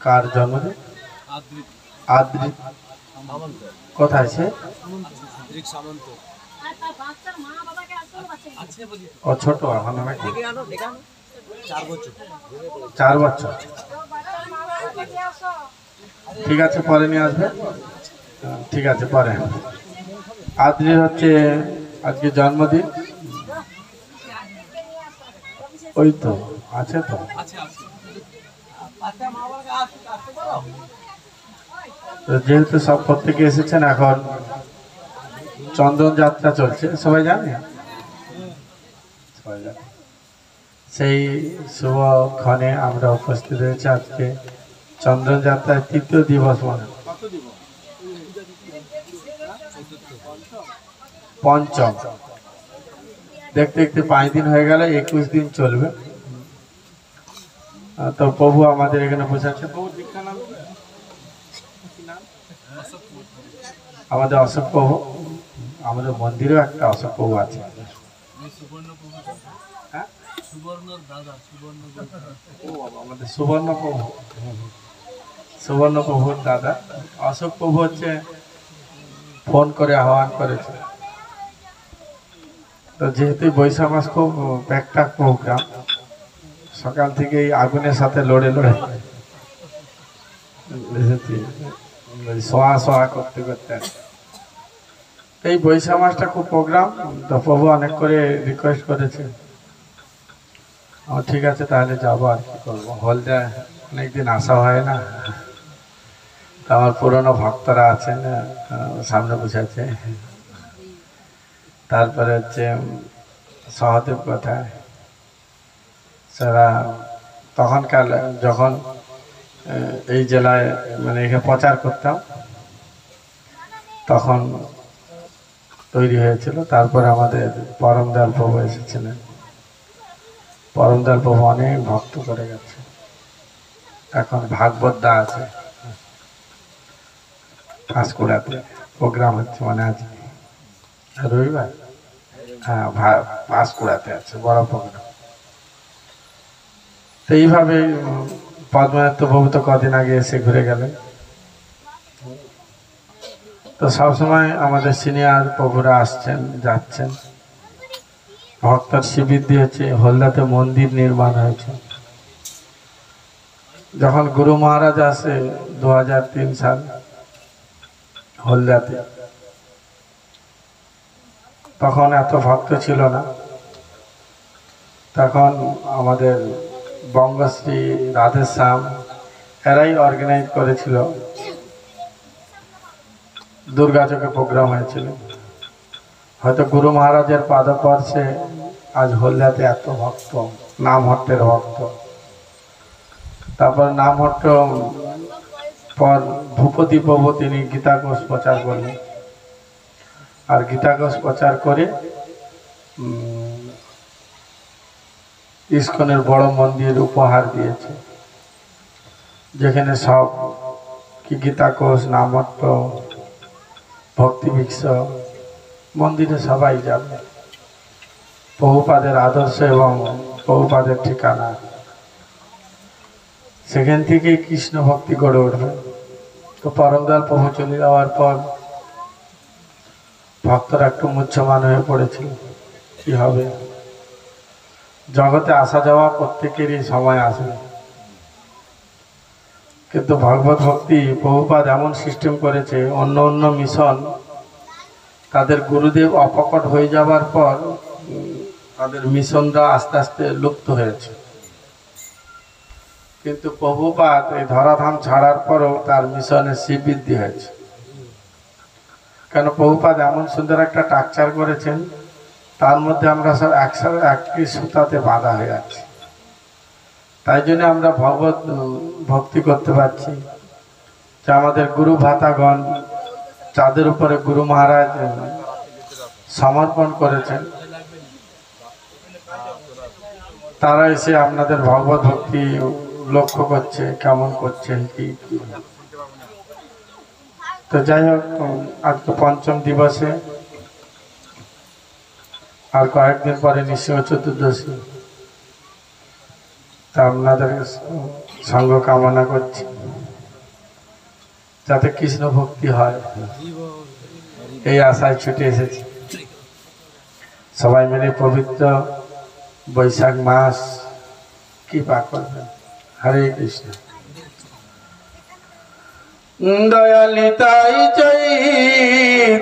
কার জন্মদিন? আদ্রিত। কোথায় সে? ও ছোট এখন নাকি? 4 বছর। ঠিক আছে, পরে নিয়ে আসবে। ঠিক আছে, পরে। আদ্রির হচ্ছে আজকে জন্মদিন। ওই তো আছে তো। যেহেতু সব প্রত্যেকে এসেছেন, এখন চন্দন যাত্রা চলছে, সবাই জানে। সেই শুভক্ষণে আমরা উপস্থিত হয়েছি আজকে চন্দন যাত্রার 3য় দিবস। মানে পঞ্চম। দেখতে দেখতে 5 দিন হয়ে গেল, 21 দিন চলবে। তো প্রভু আমাদের এখানে বসেছে। আমাদের অশোক প্রভু, আমাদের মন্দিরেও একটা অশোক প্রভু আছে। আমাদের সুবর্ণ প্রভু, সুবর্ণ প্রভুর দাদা অশোক প্রভু হচ্ছে ফোন করে আহ্বান করেছে। তো যেহেতু বৈশাখ মাস খুব প্যাকটাক প্রোগ্রাম, সকাল থেকে আগুনের সাথে লড়ে লড়ে সোয়া করতে করতে এই বৈশাখ মাসটা খুব প্রোগ্রাম। তো প্রভু অনেক করে রিকোয়েস্ট করেছে। ঠিক আছে, তাহলে যাবো। আর কি করবো, হলদায় অনেকদিন আসা হয় না। আমার পুরনো ভক্তরা আছেন, সামনে বসে আছে। তারপরে হচ্ছে সহদেব কোথায়, সারা তখনকার যখন এই জেলায় মানে এখানে প্রচার করতাম তখন তৈরি হয়েছিল। তারপরে আমাদের পরমদয়াল প্রভু এসেছিলেন। পরমদয়াল প্রভু অনেক ভক্ত করে গেছে। এখন ভাগবত দা আছে পাঁশকুড়াতে, প্রোগ্রাম হচ্ছে মানে আজকে রবিবার। হ্যাঁ, পাঁশকুড়াতে আছে বড় প্রোগ্রাম। তো এইভাবে পদ্মনাথ প্রভু তো কদিন আগে এসে ঘুরে গেলেন। তো সবসময় আমাদের সিনিয়র প্রভুরা আসছেন যাচ্ছেন। ভক্তর শিবির দিয়েছে, হলদাতে মন্দির নির্মাণ হয়েছে। যখন গুরু মহারাজ আসে 2003 সাল হলদাতে, তখন এত ভক্ত ছিল না। তখন আমাদের বঙ্গশ্রী, রাধেশ্যাম এরাই অর্গানাইজ করেছিল। দুর্গাচকে প্রোগ্রাম হয়েছিল। হয়তো গুরু মহারাজের পাদস্পর্শে আজ হলদাতে এত ভক্ত, নামহট্টের ভক্ত। তারপর নামহট্ট পর ভূপতি প্রভু তিনি গীতা ঘোষ প্রচার করলেন। আর গীতা ঘোষ প্রচার করে ইস্কনের বড় মন্দির উপহার দিয়েছে, যেখানে সব কি গীতা ঘোষ, নামহট্ট, ভক্তিবৃক্ষ মন্দিরে সবাই যাবে। প্রভুপাদের আদর্শ এবং প্রভুপাদের ঠিকানা, সেখান থেকে কৃষ্ণ ভক্তি গড়ে উঠবে। তো পরমদয়াল প্রভু চলে যাওয়ার পর ভক্তরা একটু মুহ্যমান হয়ে পড়েছিল, কি হবে। জগতে আসা যাওয়া প্রত্যেকেরই সময় আসবে, কিন্তু ভগবত ভক্তি প্রভুপাদ এমন সিস্টেম করেছে, অন্য অন্য মিশন তাদের গুরুদেব অপকট হয়ে যাবার পর তাদের মিশনরা আস্তে আস্তে লুপ্ত হয়েছে। কিন্তু প্রভুপাদ এই ধরাধাম ছাড়ার পরও তার মিশনের শ্রীবৃদ্ধি হয়েছে। কেন, প্রভুপাদ এমন সুন্দর একটা স্ট্রাকচার করেছেন, তার মধ্যে আমরা সব একসাথে একটি সুতাতে বাঁধা হয়ে আছি। তাই জন্য আমরা ভগবত ভক্তি করতে পারছি। যে আমাদের গুরু ভাতাগণ, যাদের উপরে গুরু মহারাজ সমর্পণ করেছেন, তারা এসে আপনাদের ভগবত ভক্তি লক্ষ্য করছে, কেমন করছেন কি। তো যাই হোক, আজকে পঞ্চম দিবসে আর কয়েকদিন পরে নৃসিংহ চতুর্দশী। তা আপনাদের সঙ্গ কামনা করছি। যাতে কৃষ্ণ ভক্তি হয়, এই আশায় ছুটে এসেছি। সবাই মিলে পবিত্র বৈশাখ মাস কৃপা করবেন। হরে কৃষ্ণ। দয়ালিতাই জয়।